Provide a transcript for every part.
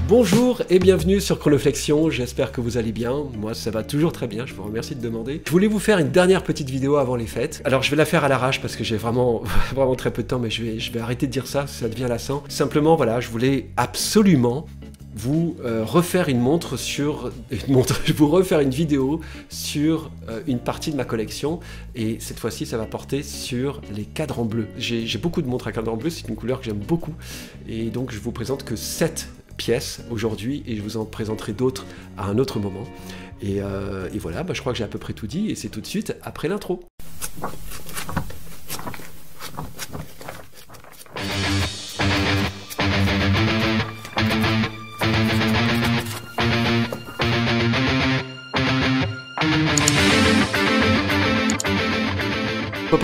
Bonjour et bienvenue sur Chronoflexion, j'espère que vous allez bien, moi ça va toujours très bien, je vous remercie de demander. Je voulais vous faire une dernière petite vidéo avant les fêtes, alors je vais la faire à l'arrache parce que j'ai vraiment très peu de temps, mais je vais arrêter de dire ça, ça devient lassant. Simplement voilà, je voulais absolument vous refaire une montre sur vous refaire une vidéo sur une partie de ma collection, et cette fois-ci ça va porter sur les cadrans bleus. J'ai beaucoup de montres à cadrans bleus, c'est une couleur que j'aime beaucoup, et donc je vous présente que 7 pièces aujourd'hui, et je vous en présenterai d'autres à un autre moment. Et voilà, je crois que j'ai à peu près tout dit, et c'est tout de suite après l'intro.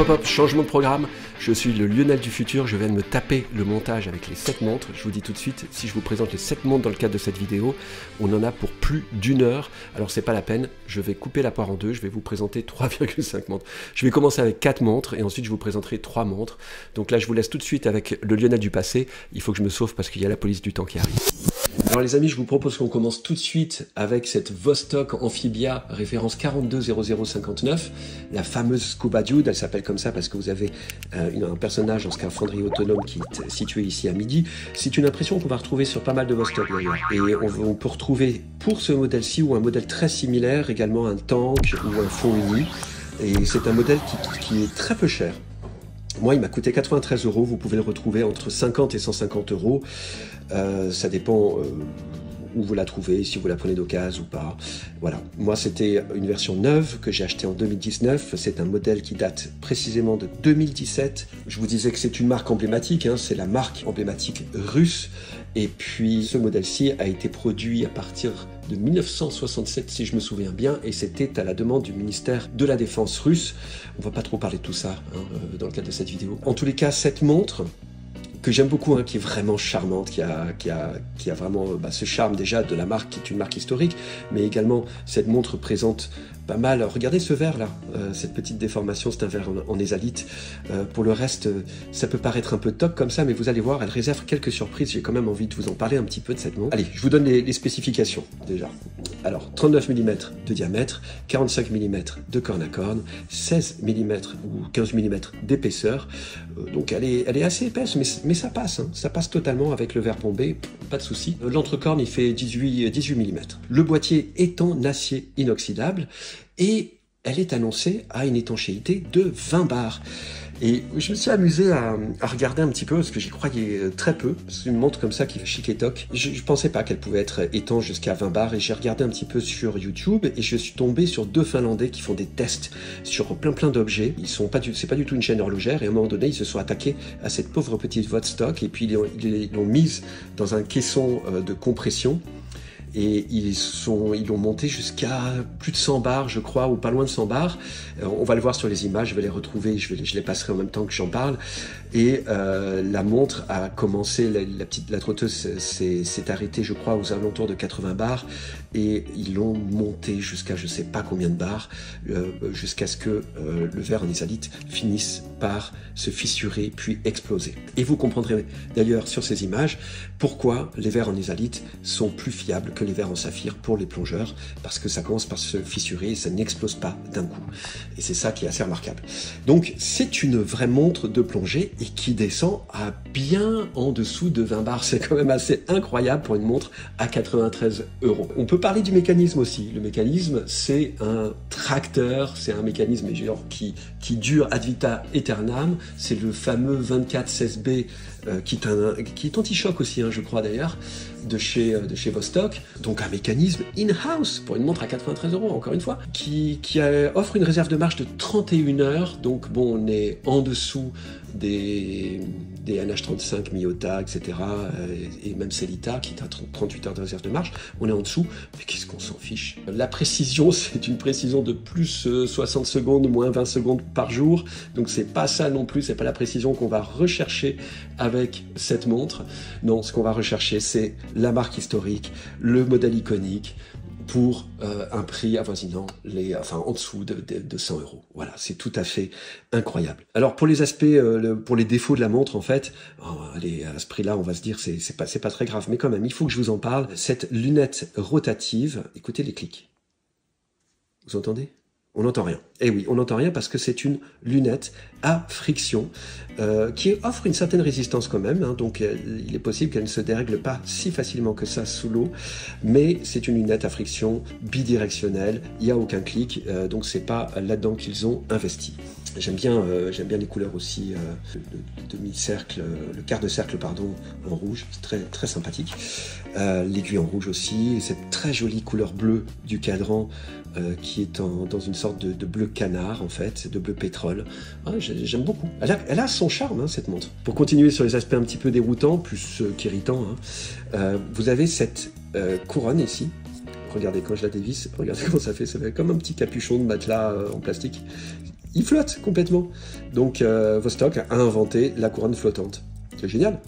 Hop, changement de programme, je suis le Lionel du futur, je viens de me taper le montage avec les 7 montres. Je vous dis tout de suite, si je vous présente les 7 montres dans le cadre de cette vidéo, on en a pour plus d'1 heure, alors c'est pas la peine, je vais couper la poire en deux, je vais vous présenter 3,5 montres. Je vais commencer avec 4 montres, et ensuite je vous présenterai 3 montres. Donc là je vous laisse tout de suite avec le Lionel du passé, il faut que je me sauve parce qu'il y a la police du temps qui arrive. Alors les amis, je vous propose qu'on commence tout de suite avec cette Vostok Amphibia référence 420059, la fameuse Scuba Dude. Elle s'appelle comme ça parce que vous avez un personnage en scaphandrier autonome qui est situé ici à midi. C'est une impression qu'on va retrouver sur pas mal de Vostok d'ailleurs. Et on peut retrouver pour ce modèle-ci ou un modèle très similaire également un tank ou un fond uni. Et c'est un modèle qui est très peu cher. Moi, il m'a coûté 93 €, vous pouvez le retrouver entre 50 et 150 €. Ça dépend où vous la trouvez, si vous la prenez d'occasion ou pas. Voilà, moi c'était une version neuve que j'ai achetée en 2019, c'est un modèle qui date précisément de 2017. Je vous disais que c'est une marque emblématique, hein, c'est la marque emblématique russe, et puis ce modèle-ci a été produit à partir de 1967 si je me souviens bien, et c'était à la demande du ministère de la Défense russe. On va pas trop parler de tout ça hein, dans le cadre de cette vidéo. En tous les cas, cette montre que j'aime beaucoup, hein, qui est vraiment charmante, qui a vraiment ce charme déjà de la marque, qui est une marque historique, mais également cette montre présente pas mal. Regardez ce verre là, cette petite déformation, c'est un verre en ésalite. Pour le reste, ça peut paraître un peu toc comme ça, mais vous allez voir, elle réserve quelques surprises. J'ai quand même envie de vous en parler un petit peu de cette montre. Allez, je vous donne les spécifications déjà. Alors, 39 mm de diamètre, 45 mm de corne à corne, 16 mm ou 15 mm d'épaisseur. Donc elle est assez épaisse, mais ça passe, hein. Ça passe totalement avec le verre bombé, pas de souci. L'entrecorne, il fait 18 mm. Le boîtier est en acier inoxydable, et elle est annoncée à une étanchéité de 20 bars. Et je me suis amusé à regarder un petit peu, parce que j'y croyais très peu. C'est une montre comme ça qui fait chic et toc. Je pensais pas qu'elle pouvait être étanche jusqu'à 20 bars, et j'ai regardé un petit peu sur YouTube, et je suis tombé sur 2 Finlandais qui font des tests sur plein d'objets. C'est pas du tout une chaîne horlogère, et à un moment donné, ils se sont attaqués à cette pauvre petite Vostok, et puis ils l'ont mise dans un caisson de compression. Et ils l'ont monté jusqu'à plus de 100 bars, je crois, ou pas loin de 100 bars. On va le voir sur les images, je vais les retrouver, je les passerai en même temps que j'en parle. Et la montre a commencé, la trotteuse s'est arrêtée, je crois, aux alentours de 80 bars. Et ils l'ont monté jusqu'à je sais pas combien de bars, jusqu'à ce que le verre en ésalite finisse par se fissurer puis exploser. Et vous comprendrez d'ailleurs sur ces images pourquoi les verres en ésalite sont plus fiables que les verres en saphir pour les plongeurs, parce que ça commence par se fissurer et ça n'explose pas d'un coup. Et c'est ça qui est assez remarquable. Donc c'est une vraie montre de plongée, et qui descend à bien en dessous de 20 bars. C'est quand même assez incroyable pour une montre à 93 €. On peut parler du mécanisme aussi. Le mécanisme, c'est un tracteur, c'est un mécanisme genre qui dure ad vitam aeternam. C'est le fameux 2416B qui est anti-choc aussi, hein, je crois d'ailleurs, de chez Vostok. Donc un mécanisme in-house pour une montre à 93 €, encore une fois, qui offre une réserve de marche de 31 heures. Donc bon, on est en dessous des NH35, Miyota, etc. Et même Cellita, qui est à 38 heures de réserve de marche. On est en dessous, mais qu'est-ce qu'on s'en fiche. La précision, c'est une précision de plus 60 secondes, moins 20 secondes par jour. Donc c'est pas ça non plus, c'est pas la précision qu'on va rechercher avec cette montre. Non, ce qu'on va rechercher, c'est la marque historique, le modèle iconique, pour un prix avoisinant en dessous de 100 €. Voilà, c'est tout à fait incroyable. Alors pour les aspects, pour les défauts de la montre, en fait, allez, à ce prix-là, on va se dire c'est pas très grave, mais quand même, il faut que je vous en parle. Cette lunette rotative, écoutez les clics. Vous entendez ? On n'entend rien. Eh oui, on n'entend rien parce que c'est une lunette à friction qui offre une certaine résistance quand même. Hein, donc il est possible qu'elle ne se dérègle pas si facilement que ça sous l'eau. Mais c'est une lunette à friction bidirectionnelle. Il n'y a aucun clic. Donc c'est pas là-dedans qu'ils ont investi. J'aime bien les couleurs aussi, le demi-cercle, le quart de cercle pardon, en rouge. C'est très, très sympathique. L'aiguille en rouge aussi. Et cette très jolie couleur bleue du cadran qui est dans une sorte de bleu canard en fait, de bleu pétrole. J'aime beaucoup. Elle a son charme, hein, cette montre. Pour continuer sur les aspects un petit peu déroutants, plus qu'irritants, hein, vous avez cette couronne ici. Regardez, quand je la dévisse, regardez comment ça fait comme un petit capuchon de matelas en plastique. Il flotte complètement. Donc Vostok a inventé la couronne flottante. C'est génial.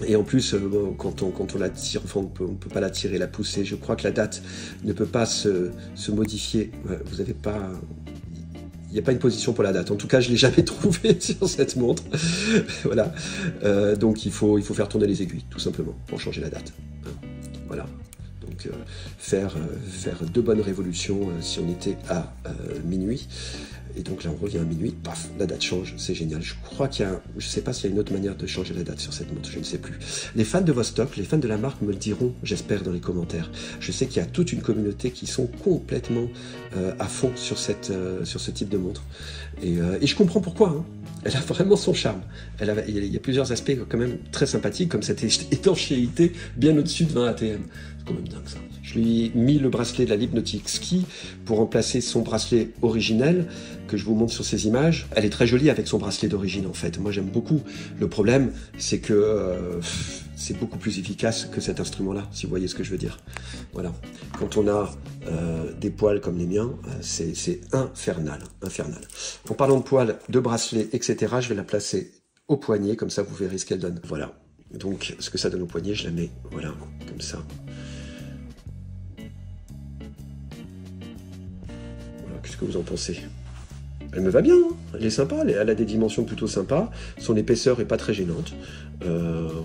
Et en plus, quand on la tire, enfin, on peut pas la tirer, la pousser. Je crois que la date ne peut pas se modifier. Vous n'avez pas... Il n'y a pas une position pour la date. En tout cas, je ne l'ai jamais trouvé sur cette montre. Voilà. Donc, il faut faire tourner les aiguilles, tout simplement, pour changer la date. Voilà. Donc, faire 2 bonnes révolutions si on était à minuit. Et donc là, on revient à minuit, paf, la date change, c'est génial. Je crois je ne sais pas s'il y a une autre manière de changer la date sur cette montre, je ne sais plus. Les fans de Vostok, les fans de la marque me le diront, j'espère, dans les commentaires. Je sais qu'il y a toute une communauté qui sont complètement à fond sur ce type de montre. Et je comprends pourquoi, hein. Elle a vraiment son charme. Il y a plusieurs aspects quand même très sympathiques, comme cette étanchéité bien au-dessus de 20 ATM. C'est quand même dingue ça. Je lui ai mis le bracelet de la Lipnotic Ski pour remplacer son bracelet originel, que je vous montre sur ces images. Elle est très jolie avec son bracelet d'origine en fait. Moi j'aime beaucoup. Le problème, c'est que c'est beaucoup plus efficace que cet instrument-là, si vous voyez ce que je veux dire. Voilà. Quand on a des poils comme les miens, c'est infernal, infernal. En parlant de poils, de bracelets, etc., je vais la placer au poignet, comme ça vous verrez ce qu'elle donne. Voilà. Donc ce que ça donne au poignet, je la mets, voilà, comme ça. Voilà, qu'est-ce que vous en pensez ? Elle me va bien, hein, elle est sympa, elle a des dimensions plutôt sympas, son épaisseur est pas très gênante.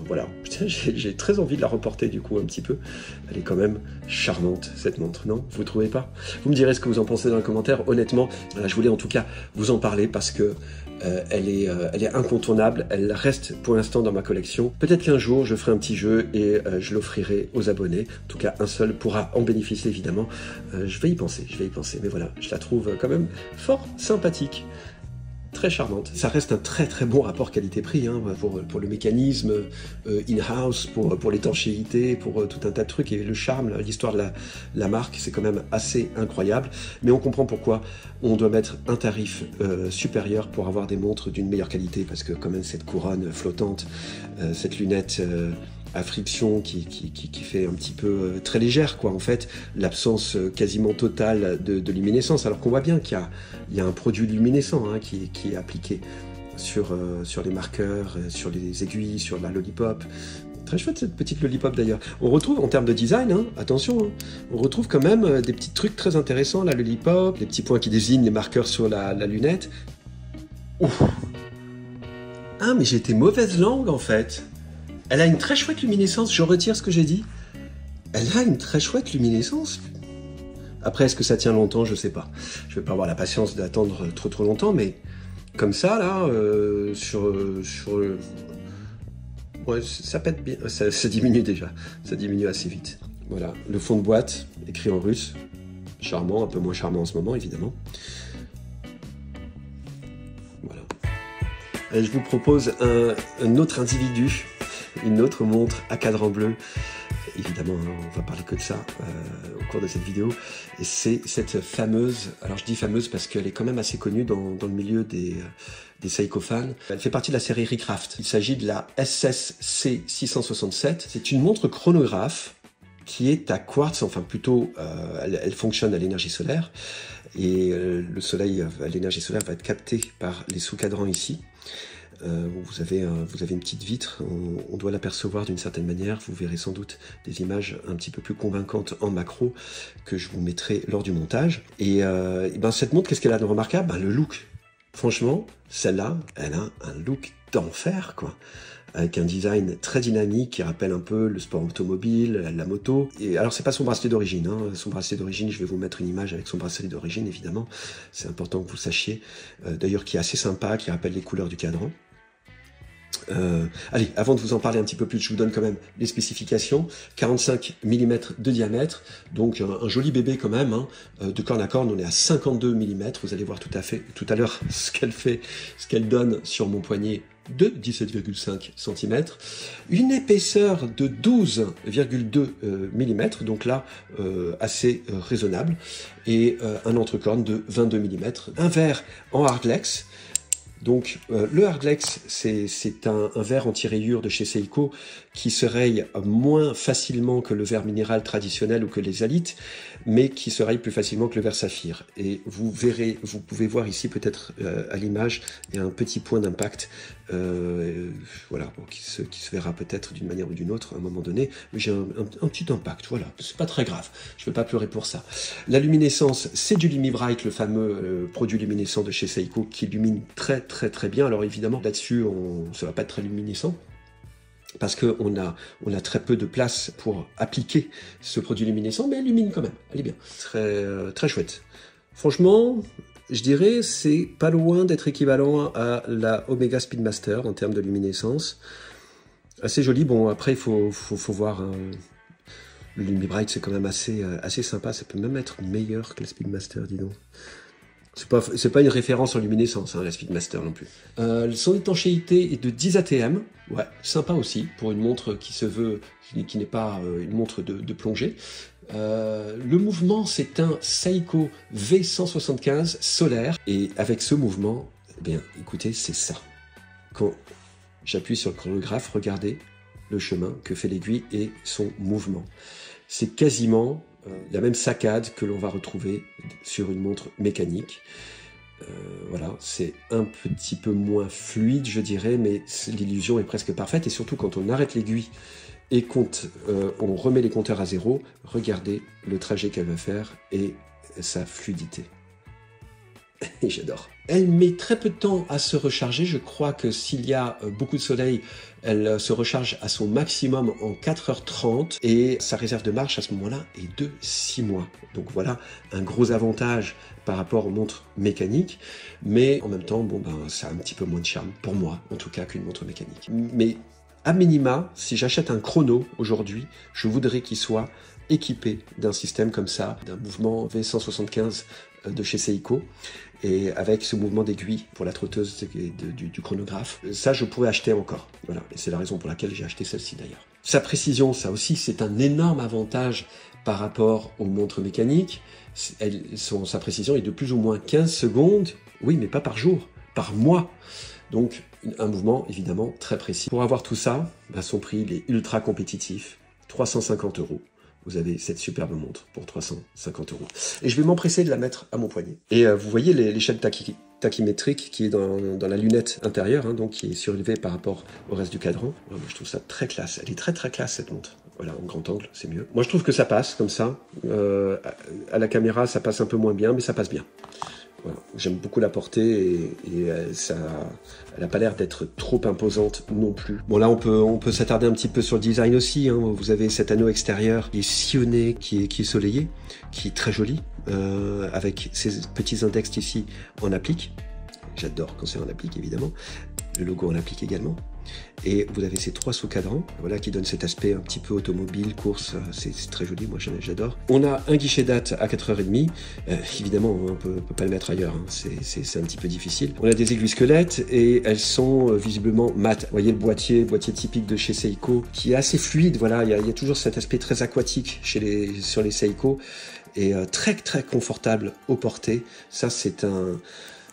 Voilà, j'ai très envie de la reporter du coup un petit peu. Elle est quand même charmante cette montre, non? Vous trouvez pas? Vous me direz ce que vous en pensez dans les commentaires. Honnêtement, je voulais en tout cas vous en parler parce que elle est incontournable, elle reste pour l'instant dans ma collection. Peut-être qu'un jour je ferai un petit jeu et je l'offrirai aux abonnés. En tout cas, un seul pourra en bénéficier évidemment. Je vais y penser, mais voilà, je la trouve quand même fort sympathique. Très charmante. Ça reste un très très bon rapport qualité-prix hein, pour le mécanisme in-house, pour l'étanchéité, pour tout un tas de trucs. Et le charme, l'histoire de la marque, c'est quand même assez incroyable. Mais on comprend pourquoi on doit mettre un tarif supérieur pour avoir des montres d'une meilleure qualité. Parce que quand même cette couronne flottante, cette lunette... à friction qui fait un petit peu très légère quoi en fait, l'absence quasiment totale de luminescence, alors qu'on voit bien qu'il y a un produit luminescent hein, qui est appliqué sur les marqueurs, sur les aiguilles, sur la lollipop. Très chouette cette petite lollipop d'ailleurs. On retrouve en termes de design, hein, attention, hein, on retrouve quand même des petits trucs très intéressants, la lollipop, les petits points qui désignent les marqueurs sur la lunette. Ouf. Ah mais j'ai été mauvaise langue en fait. Elle a une très chouette luminescence, je retire ce que j'ai dit. Elle a une très chouette luminescence. Après, est-ce que ça tient longtemps? Je sais pas. Je vais pas avoir la patience d'attendre trop longtemps, mais comme ça, là, ouais, ça pète bien. Ça diminue déjà. Ça diminue assez vite. Voilà, le fond de boîte, écrit en russe. Charmant, un peu moins charmant en ce moment, évidemment. Voilà. Et je vous propose un autre individu. Une autre montre à cadran bleu, évidemment on va parler que de ça au cours de cette vidéo, et c'est cette fameuse, alors je dis fameuse parce qu'elle est quand même assez connue dans le milieu des Seiko fans. Elle fait partie de la série Recraft. Il s'agit de la SSC 667. C'est une montre chronographe qui est à quartz, enfin plutôt elle fonctionne à l'énergie solaire, et le soleil, l'énergie solaire va être captée par les sous-cadrans ici. vous avez une petite vitre, on doit l'apercevoir d'une certaine manière. Vous verrez sans doute des images un petit peu plus convaincantes en macro que je vous mettrai lors du montage. Et ben cette montre, qu'est-ce qu'elle a de remarquable? Ben, le look. Franchement, celle-là, elle a un look d'enfer, quoi. Avec un design très dynamique qui rappelle un peu le sport automobile, la moto. Et alors, c'est pas son bracelet d'origine, hein. Son bracelet d'origine, je vais vous mettre une image avec son bracelet d'origine, évidemment. C'est important que vous sachiez. D'ailleurs, qui est assez sympa, qui rappelle les couleurs du cadran. Allez, avant de vous en parler un petit peu plus, je vous donne quand même les spécifications. 45 mm de diamètre, donc un joli bébé quand même, hein. De corne à corne, on est à 52 mm. Vous allez voir tout à l'heure ce qu'elle donne sur mon poignet de 17,5 cm. Une épaisseur de 12,2 mm, donc là, assez raisonnable. Et un entrecorne de 22 mm. Un verre en hardlex. Donc le hardlex, c'est un verre anti-rayures de chez Seiko qui se raye moins facilement que le verre minéral traditionnel ou que les alites, mais qui se raye plus facilement que le verre saphir. Et vous verrez, vous pouvez voir ici peut-être à l'image, il y a un petit point d'impact, voilà, bon, qui se verra peut-être d'une manière ou d'une autre à un moment donné. Mais j'ai un petit impact, voilà, c'est pas très grave, je vais pas pleurer pour ça. La luminescence, c'est du Lumi-Bright, le fameux produit luminescent de chez Seiko qui illumine très bien. Alors évidemment là-dessus, ça va pas être très luminescent, parce qu'on a très peu de place pour appliquer ce produit luminescent, mais elle illumine quand même, elle est bien, très chouette. Franchement, je dirais, c'est pas loin d'être équivalent à la Omega Speedmaster en termes de luminescence. Assez joli, bon après il faut voir, hein. Le Lumi-Bright c'est quand même assez sympa, ça peut même être meilleur que la Speedmaster, dis donc. C'est pas une référence en luminescence, hein, la Speedmaster non plus. Son étanchéité est de 10 ATM, ouais, sympa aussi, pour une montre qui se veut, qui n'est pas une montre de plongée. Le mouvement, c'est un Seiko V175 solaire, et avec ce mouvement, eh bien, écoutez, c'est ça. Quand j'appuie sur le chronographe, regardez le chemin que fait l'aiguille et son mouvement. C'est quasiment la même saccade que l'on va retrouver sur une montre mécanique. Voilà, c'est un petit peu moins fluide, je dirais, mais l'illusion est presque parfaite. Et surtout, quand on arrête l'aiguille et on remet les compteurs à zéro, regardez le trajet qu'elle va faire et sa fluidité. Et j'adore. Elle met très peu de temps à se recharger. Je crois que s'il y a beaucoup de soleil, elle se recharge à son maximum en 4h30 et sa réserve de marche à ce moment-là est de 6 mois. Donc voilà un gros avantage par rapport aux montres mécaniques, mais en même temps, bon, ben, ça a un petit peu moins de charme, pour moi en tout cas, qu'une montre mécanique. Mais à minima, si j'achète un chrono aujourd'hui, je voudrais qu'il soit équipé d'un système comme ça, d'un mouvement V175 de chez Seiko, et avec ce mouvement d'aiguille pour la trotteuse du chronographe. Ça, je pourrais acheter encore. Voilà, et c'est la raison pour laquelle j'ai acheté celle-ci d'ailleurs. Sa précision, ça aussi, c'est un énorme avantage par rapport aux montres mécaniques. Sa précision est de plus ou moins 15 secondes, oui, mais pas par jour, par mois. Donc, un mouvement, évidemment, très précis. Pour avoir tout ça, bah, son prix, il est ultra compétitif, 350 €. Vous avez cette superbe montre pour 350 €. Et je vais m'empresser de la mettre à mon poignet. Et vous voyez l'échelle tachymétrique qui est dans la lunette intérieure, hein, donc qui est surélevée par rapport au reste du cadran. Moi, je trouve ça très classe. Elle est très classe cette montre. Voilà, en grand angle, c'est mieux. Moi, je trouve que ça passe comme ça. À la caméra, ça passe un peu moins bien, mais ça passe bien. Voilà. J'aime beaucoup la porter et elle n'a pas l'air d'être trop imposante non plus. Bon là on peut s'attarder un petit peu sur le design aussi, hein. Vous avez cet anneau extérieur qui est sillonné, qui est soleillé, qui est très joli, avec ces petits index ici en applique. J'adore quand c'est en applique évidemment. Le logo en applique également. Et vous avez ces 3 sous-cadrans, voilà, qui donnent cet aspect un petit peu automobile, course, c'est très joli, moi j'adore. On a un guichet date à 4h30, évidemment on ne peut pas le mettre ailleurs, hein. C'est un petit peu difficile. On a des aiguilles squelettes et elles sont visiblement mates. Vous voyez le boîtier typique de chez Seiko, qui est assez fluide, voilà, il y a toujours cet aspect très aquatique sur les Seiko, et très confortable au porté. Ça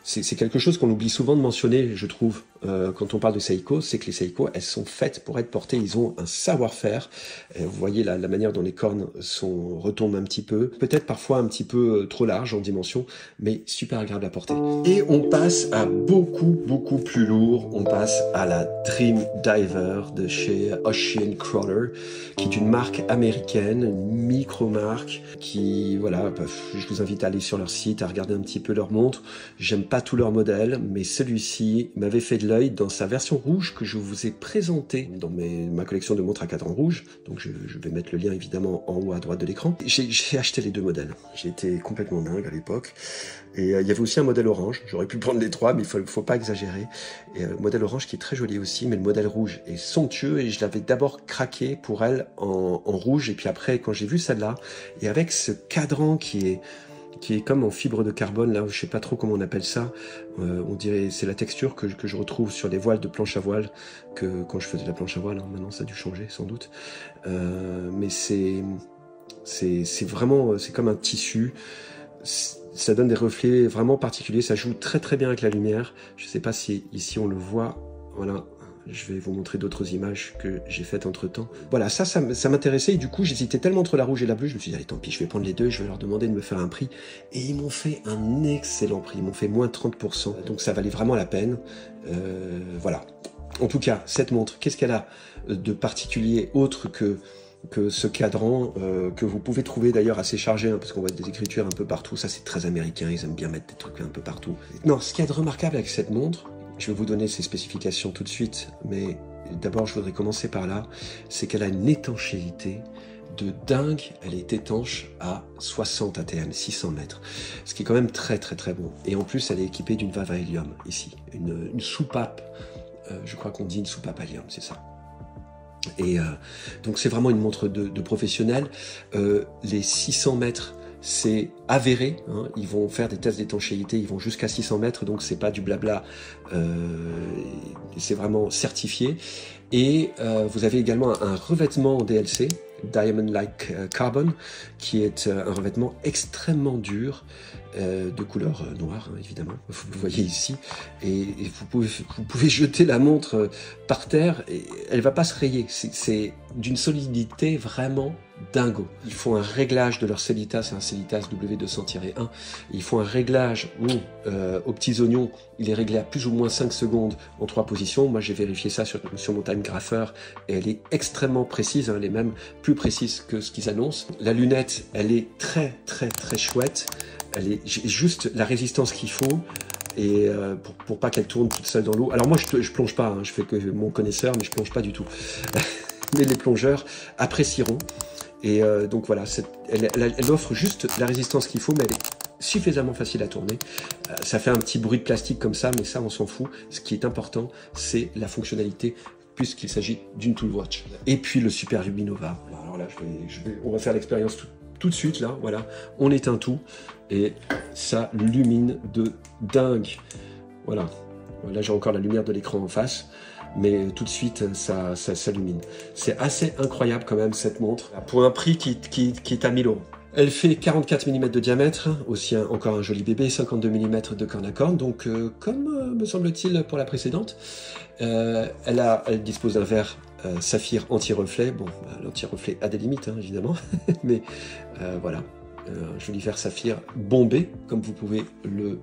c'est quelque chose qu'on oublie souvent de mentionner, je trouve, quand on parle de Seiko, c'est que les Seiko, elles sont faites pour être portées. Ils ont un savoir-faire. Vous voyez la manière dont les cornes retombent un petit peu. Peut-être parfois un petit peu trop large en dimension, mais super agréable à porter. Et on passe à beaucoup plus lourd. On passe à la Dream Diver de chez Ocean Crawler, qui est une marque américaine, une micro-marque, qui, voilà, je vous invite à aller sur leur site, à regarder un petit peu leur montre. J'aime pas tous leurs modèles, mais celui-ci m'avait fait de l'œil dans sa version rouge que je vous ai présentée dans ma collection de montres à cadran rouge. Donc je vais mettre le lien évidemment en haut à droite de l'écran. J'ai acheté les deux modèles. J'ai été complètement dingue à l'époque. Et il y avait aussi un modèle orange. J'aurais pu prendre les trois, mais il faut pas exagérer. Et le modèle orange qui est très joli aussi, mais le modèle rouge est somptueux. Et je l'avais d'abord craqué pour elle en rouge. Et puis après, quand j'ai vu celle-là, et avec ce cadran qui est comme en fibre de carbone, là, je sais pas trop comment on appelle ça, on dirait, c'est la texture que je retrouve sur les voiles de planche à voile, que quand je faisais la planche à voile, hein, maintenant ça a dû changer sans doute, mais c'est vraiment, c'est comme un tissu, ça donne des reflets vraiment particuliers, ça joue très bien avec la lumière, je sais pas si ici on le voit, voilà. Je vais vous montrer d'autres images que j'ai faites entre temps. Voilà, ça m'intéressait et du coup j'hésitais tellement entre la rouge et la bleue, je me suis dit allez tant pis, je vais prendre les deux, je vais leur demander de me faire un prix. Et ils m'ont fait un excellent prix, ils m'ont fait moins 30%, donc ça valait vraiment la peine. Voilà. En tout cas, cette montre, qu'est-ce qu'elle a de particulier autre que ce cadran que vous pouvez trouver d'ailleurs assez chargé, hein, parce qu'on voit des écritures un peu partout, ça c'est très américain, ils aiment bien mettre des trucs un peu partout. Non, ce qu'il y a de remarquable avec cette montre, je vais vous donner ses spécifications tout de suite, mais d'abord je voudrais commencer par là, c'est qu'elle a une étanchéité de dingue, elle est étanche à 60 ATM, 600 mètres, ce qui est quand même très bon. Et en plus elle est équipée d'une valve à hélium, ici, une soupape, je crois qu'on dit une soupape à hélium, c'est ça. Et donc c'est vraiment une montre de professionnel, les 600 mètres, c'est avéré, hein. Ils vont faire des tests d'étanchéité, ils vont jusqu'à 600 mètres, donc c'est pas du blabla, c'est vraiment certifié. Et vous avez également un revêtement en DLC, Diamond Like Carbon, qui est un revêtement extrêmement dur, de couleur noire, hein, évidemment, vous le voyez ici, et vous pouvez jeter la montre par terre, et elle va pas se rayer, c'est d'une solidité vraiment dingo. Ils font un réglage de leur Celita, c'est un Celitas W200-1, ils font un réglage aux petits oignons, il est réglé à plus ou moins 5 secondes en 3 positions. Moi j'ai vérifié ça sur mon time grapher et elle est extrêmement précise, hein, elle est même plus précise que ce qu'ils annoncent. La lunette, elle est très chouette, elle est juste la résistance qu'il faut, et pour pas qu'elle tourne toute seule dans l'eau. Alors moi je plonge pas, hein, je fais que mon connaisseur, mais je plonge pas du tout. Mais les plongeurs apprécieront. Et donc voilà, elle offre juste la résistance qu'il faut, mais elle est suffisamment facile à tourner. Ça fait un petit bruit de plastique comme ça, mais ça on s'en fout. Ce qui est important, c'est la fonctionnalité, puisqu'il s'agit d'une tool watch. Et puis le Super Luminova. Alors là, on va faire l'expérience tout de suite, là, voilà. On éteint tout, et ça lumine de dingue. Voilà. Là, j'ai encore la lumière de l'écran en face, mais tout de suite, ça s'illumine. C'est assez incroyable quand même, cette montre, pour un prix qui est à 1000 €. Elle fait 44 mm de diamètre, aussi encore un joli bébé, 52 mm de corne à corne, donc comme me semble-t-il pour la précédente. Elle dispose d'un verre saphir anti-reflet. Bon, l'anti-reflet a des limites, hein, évidemment, mais voilà. Un joli verre saphir bombé, comme vous pouvez le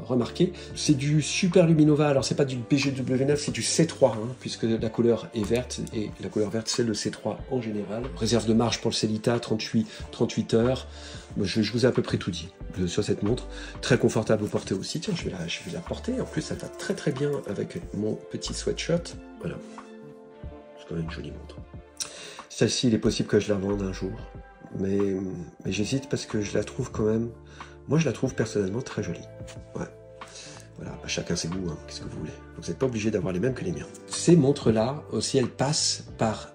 remarquer. C'est du Super Luminova, alors c'est pas du BGW9, c'est du C3, hein, puisque la couleur est verte, et la couleur verte c'est le C3 en général. Réserve de marge pour le Celita, 38 heures. Je vous ai à peu près tout dit sur cette montre. Très confortable au porter aussi. Tiens, je vais la porter. En plus, ça va très bien avec mon petit sweatshirt. Voilà. C'est quand même une jolie montre. Celle-ci, il est possible que je la vende un jour. Mais j'hésite parce que je la trouve quand même... Moi, je la trouve personnellement très jolie. Ouais. Voilà, chacun ses goûts, hein. Qu'est-ce que vous voulez. Vous n'êtes pas obligé d'avoir les mêmes que les miens. Ces montres-là, aussi, elles passent par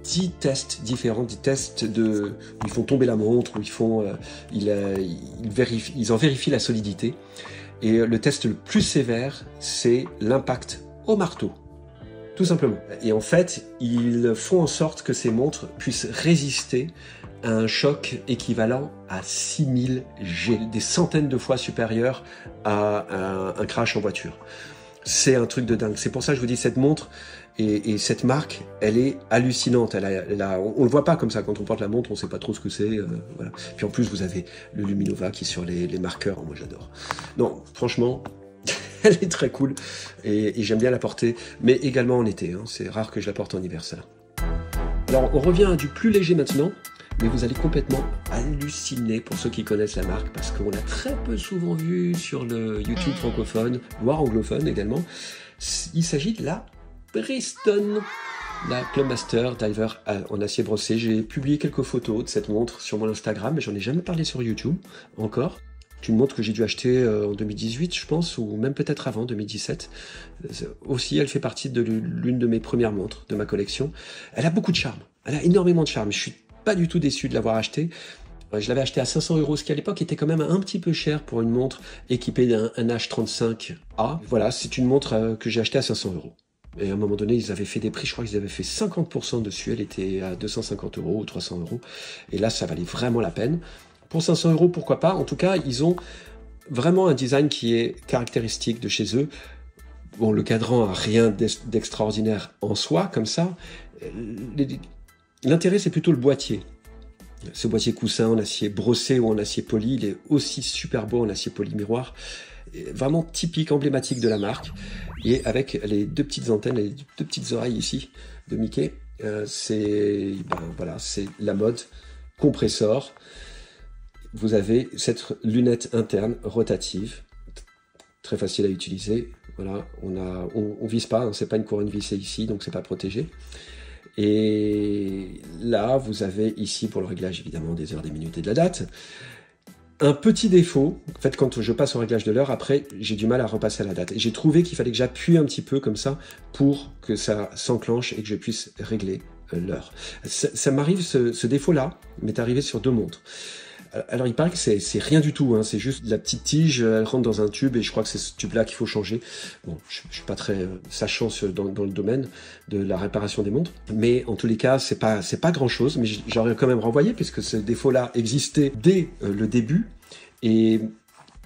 10 tests différents, 10 tests où ils font tomber la montre, où ils en vérifient la solidité. Et le test le plus sévère, c'est l'impact au marteau. Tout simplement. Et en fait, ils font en sorte que ces montres puissent résister à un choc équivalent à 6000 G, des centaines de fois supérieur à un crash en voiture. C'est un truc de dingue. C'est pour ça que je vous dis, cette montre et cette marque, elle est hallucinante. On le voit pas comme ça. Quand on porte la montre, on sait pas trop ce que c'est. Voilà. Puis en plus, vous avez le Luminova qui est sur les marqueurs. Moi, j'adore. Non, franchement, elle est très cool. Et j'aime bien la porter. Mais également en été. Hein. C'est rare que je la porte en hiver, ça. Alors, on revient à du plus léger maintenant. Mais vous allez complètement halluciner pour ceux qui connaissent la marque, parce qu'on l'a très peu souvent vu sur le YouTube francophone, voire anglophone également. Il s'agit de la Briston, la Clubmaster Diver en acier brossé. J'ai publié quelques photos de cette montre sur mon Instagram, mais j'en ai jamais parlé sur YouTube encore. C'est une montre que j'ai dû acheter en 2018, je pense, ou même peut-être avant, 2017. Aussi, elle fait partie de l'une de mes premières montres de ma collection. Elle a beaucoup de charme, elle a énormément de charme. Je suis pas du tout déçu de l'avoir acheté. Je l'avais acheté à 500 €, ce qui à l'époque était quand même un petit peu cher pour une montre équipée d'un H35A. Voilà, c'est une montre que j'ai achetée à 500 €. Et à un moment donné, ils avaient fait des prix, je crois qu'ils avaient fait 50% dessus, elle était à 250 € ou 300 €. Et là, ça valait vraiment la peine. Pour 500 €, pourquoi pas? En tout cas, ils ont vraiment un design qui est caractéristique de chez eux. Bon, le cadran a rien d'extraordinaire en soi, comme ça. L'intérêt, c'est plutôt le boîtier. Ce boîtier coussin en acier brossé ou en acier poli, il est aussi super beau en acier poli miroir. Vraiment typique, emblématique de la marque. Et avec les deux petites antennes, les deux petites oreilles ici de Mickey, c'est la mode compressor. Vous avez cette lunette interne rotative, très facile à utiliser. Voilà, on vise pas, hein, c'est pas une couronne vissée ici, donc c'est pas protégé. Et là, vous avez ici, pour le réglage évidemment des heures, des minutes et de la date, un petit défaut. En fait, quand je passe au réglage de l'heure, après, j'ai du mal à repasser à la date. Et j'ai trouvé qu'il fallait que j'appuie un petit peu comme ça pour que ça s'enclenche et que je puisse régler l'heure. Ça m'arrive, ce défaut-là m'est arrivé sur 2 montres. Alors il paraît que c'est rien du tout, hein, c'est juste la petite tige, elle rentre dans un tube et je crois que c'est ce tube-là qu'il faut changer. Bon, je suis pas très sachant dans le domaine de la réparation des montres, mais en tous les cas c'est pas grand-chose, mais j'aurais quand même renvoyé puisque ce défaut-là existait dès le début et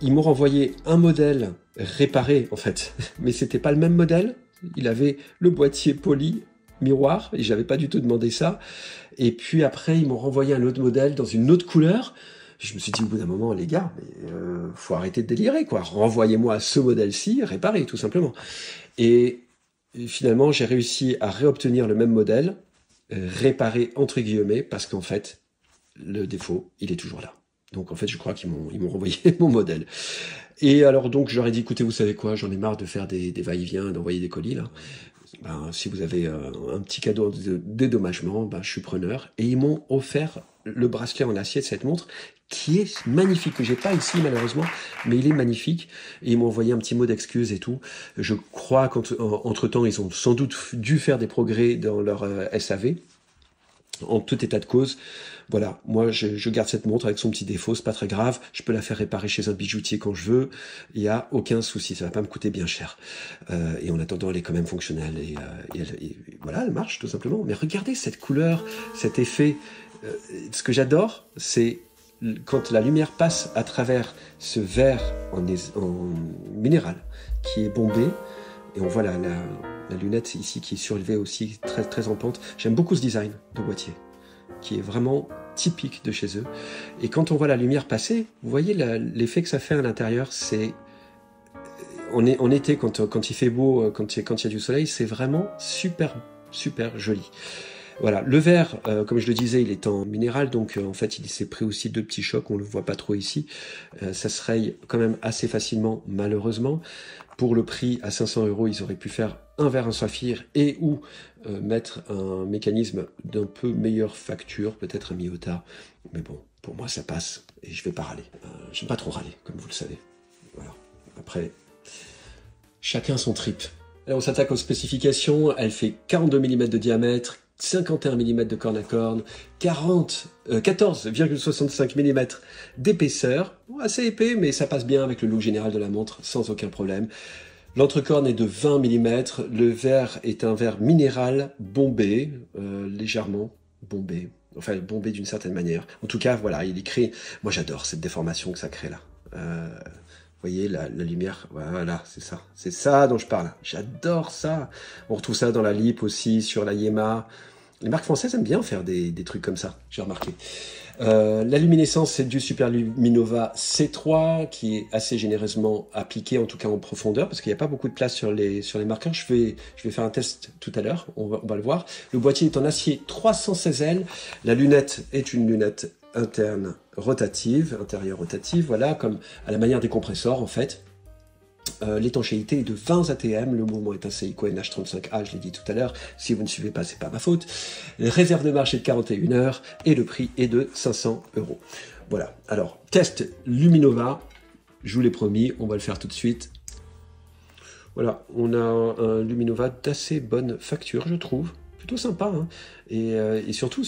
ils m'ont renvoyé un modèle réparé en fait, mais c'était pas le même modèle. Il avait le boîtier poli miroir et j'avais pas du tout demandé ça. Et puis après ils m'ont renvoyé un autre modèle dans une autre couleur. Je me suis dit au bout d'un moment, les gars, mais faut arrêter de délirer, quoi. Renvoyez-moi ce modèle-ci, réparé, tout simplement. Et finalement, j'ai réussi à réobtenir le même modèle, réparé entre guillemets, parce qu'en fait, le défaut, il est toujours là. Donc en fait, je crois qu'ils m'ont renvoyé mon modèle. Et alors donc, je leur ai dit, écoutez, vous savez quoi, j'en ai marre de faire des va-et-vient, d'envoyer des colis, là. Ben, si vous avez un petit cadeau de dédommagement, ben, je suis preneur. Et ils m'ont offert le bracelet en acier de cette montre, qui est magnifique, que j'ai pas ici malheureusement, mais il est magnifique. Et ils m'ont envoyé un petit mot d'excuse et tout. Je crois qu'entre-temps, ils ont sans doute dû faire des progrès dans leur SAV. En tout état de cause, voilà, moi je garde cette montre avec son petit défaut, c'est pas très grave, je peux la faire réparer chez un bijoutier quand je veux, il n'y a aucun souci, ça va pas me coûter bien cher. Et en attendant, elle est quand même fonctionnelle, et voilà, elle marche tout simplement. Mais regardez cette couleur, cet effet, ce que j'adore, c'est quand la lumière passe à travers ce verre en minéral, qui est bombé, et on voit la lunette ici qui est surélevée aussi, très, très en pente. J'aime beaucoup ce design de boîtier, qui est vraiment typique de chez eux. Et quand on voit la lumière passer, vous voyez l'effet que ça fait à l'intérieur, c'est... En été, quand il fait beau, quand il y a du soleil, c'est vraiment super, super joli. Voilà, le verre, comme je le disais, il est en minéral, donc en fait il s'est pris aussi 2 petits chocs, on le voit pas trop ici. Ça se raye quand même assez facilement, malheureusement. Pour le prix, à 500 €, ils auraient pu faire un verre en saphir et ou mettre un mécanisme d'un peu meilleure facture, peut-être un Miyota. Mais bon, pour moi ça passe et je vais pas râler. J'aime pas trop râler, comme vous le savez. Voilà. Après, chacun son trip. Là, on s'attaque aux spécifications. Elle fait 42 mm de diamètre, 51 mm de corne à corne, 14,65 mm d'épaisseur, assez épais, mais ça passe bien avec le look général de la montre, sans aucun problème. L'entrecorne est de 20 mm, le verre est un verre minéral bombé, légèrement bombé, enfin bombé d'une certaine manière. En tout cas, voilà, il est créé, moi j'adore cette déformation que ça crée là. voyez la lumière, voilà, c'est ça dont je parle. J'adore ça. On retrouve ça dans la LIP aussi, sur la Yema. Les marques françaises aiment bien faire des trucs comme ça, j'ai remarqué. La luminescence, c'est du Super Luminova C3 qui est assez généreusement appliqué, en tout cas en profondeur, parce qu'il n'y a pas beaucoup de place sur les marqueurs. Je vais faire un test tout à l'heure, on va le voir. Le boîtier est en acier 316L. La lunette est une lunette interne rotative, intérieure rotative, voilà, comme à la manière des compresseurs en fait. L'étanchéité est de 20 ATM, le mouvement est un Seiko NH35A, je l'ai dit tout à l'heure, si vous ne suivez pas, c'est pas ma faute. Réserve de marche est de 41 heures et le prix est de 500 €. Voilà, alors, test Luminova, je vous l'ai promis, on va le faire tout de suite. Voilà, on a un Luminova d'assez bonne facture, je trouve, plutôt sympa, hein. Et surtout,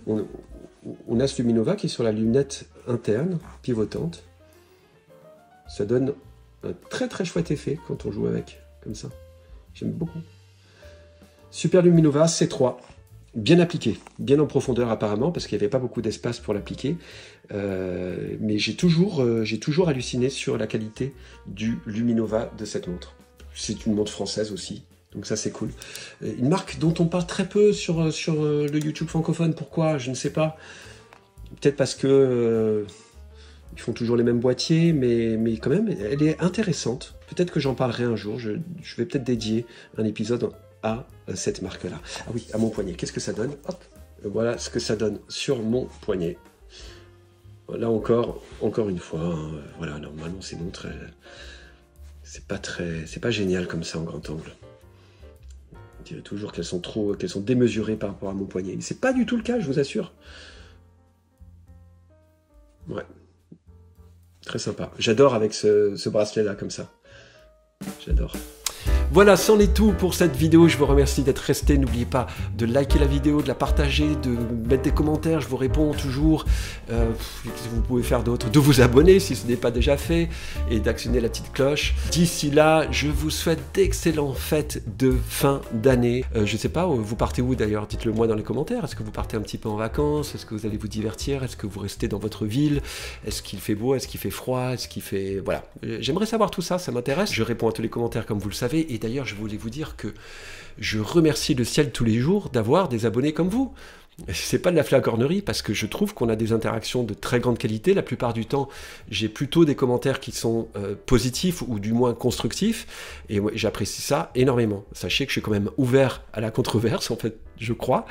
on a ce Luminova qui est sur la lunette interne, pivotante. Ça donne un très chouette effet quand on joue avec, comme ça. J'aime beaucoup. Super Luminova C3, bien appliqué, bien en profondeur apparemment, parce qu'il n'y avait pas beaucoup d'espace pour l'appliquer. Mais j'ai toujours halluciné sur la qualité du Luminova de cette montre. C'est une montre française aussi, donc ça c'est cool. Une marque dont on parle très peu sur le YouTube francophone, pourquoi? Je ne sais pas. Peut-être parce que... ils font toujours les mêmes boîtiers, mais quand même, elle est intéressante. Peut-être que j'en parlerai un jour. Je vais peut-être dédier un épisode à cette marque-là. Ah oui, à mon poignet. Qu'est-ce que ça donne? Hop, voilà ce que ça donne sur mon poignet. Là encore une fois, hein, voilà, normalement ces montres, c'est pas génial comme ça en grand angle. On dirait toujours qu'elles sont démesurées par rapport à mon poignet. Mais c'est pas du tout le cas, je vous assure. Ouais. Très sympa. J'adore avec ce bracelet-là, comme ça. J'adore. Voilà, c'en est tout pour cette vidéo. Je vous remercie d'être resté. N'oubliez pas de liker la vidéo, de la partager, de mettre des commentaires. Je vous réponds toujours. Vous pouvez faire d'autres. De vous abonner si ce n'est pas déjà fait. Et d'actionner la petite cloche. D'ici là, je vous souhaite d'excellentes fêtes de fin d'année. Je ne sais pas, vous partez où d'ailleurs? Dites-le moi dans les commentaires. Est-ce que vous partez un petit peu en vacances? Est-ce que vous allez vous divertir? Est-ce que vous restez dans votre ville? Est-ce qu'il fait beau? Est-ce qu'il fait froid? Est-ce qu'il fait... Voilà. J'aimerais savoir tout ça, ça m'intéresse. Je réponds à tous les commentaires comme vous le savez. Et d'ailleurs, je voulais vous dire que je remercie le ciel tous les jours d'avoir des abonnés comme vous. C'est pas de la flagornerie parce que je trouve qu'on a des interactions de très grande qualité. La plupart du temps, j'ai plutôt des commentaires qui sont positifs ou du moins constructifs. Et j'apprécie ça énormément. Sachez que je suis quand même ouvert à la controverse, en fait, je crois.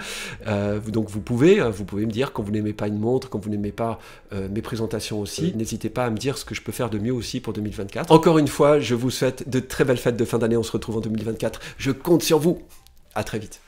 Donc vous pouvez me dire quand vous n'aimez pas une montre, quand vous n'aimez pas mes présentations aussi. N'hésitez pas à me dire ce que je peux faire de mieux aussi pour 2024. Encore une fois, je vous souhaite de très belles fêtes de fin d'année. On se retrouve en 2024. Je compte sur vous. À très vite.